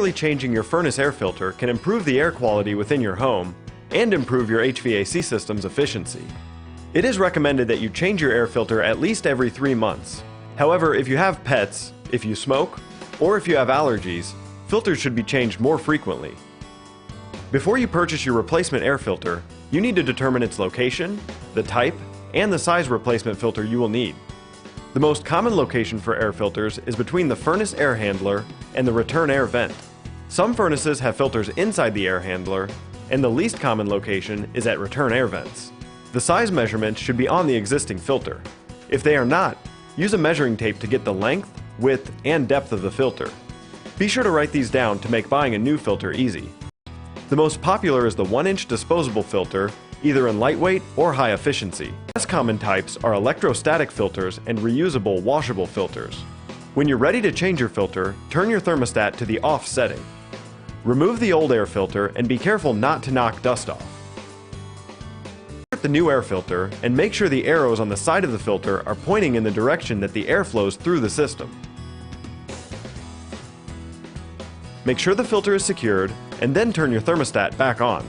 regularly changing your furnace air filter can improve the air quality within your home and improve your HVAC system's efficiency. It is recommended that you change your air filter at least every 3 months. However, if you have pets, if you smoke, or if you have allergies, filters should be changed more frequently. Before you purchase your replacement air filter, you need to determine its location, the type, and the size replacement filter you will need. The most common location for air filters is between the furnace air handler and the return air vent. Some furnaces have filters inside the air handler, and the least common location is at return air vents. The size measurements should be on the existing filter. If they are not, use a measuring tape to get the length, width, and depth of the filter. Be sure to write these down to make buying a new filter easy. The most popular is the 1-inch disposable filter, either in lightweight or high efficiency. Less common types are electrostatic filters and reusable washable filters. When you're ready to change your filter, turn your thermostat to the off setting. Remove the old air filter and be careful not to knock dust off. Insert the new air filter and make sure the arrows on the side of the filter are pointing in the direction that the air flows through the system. Make sure the filter is secured and then turn your thermostat back on.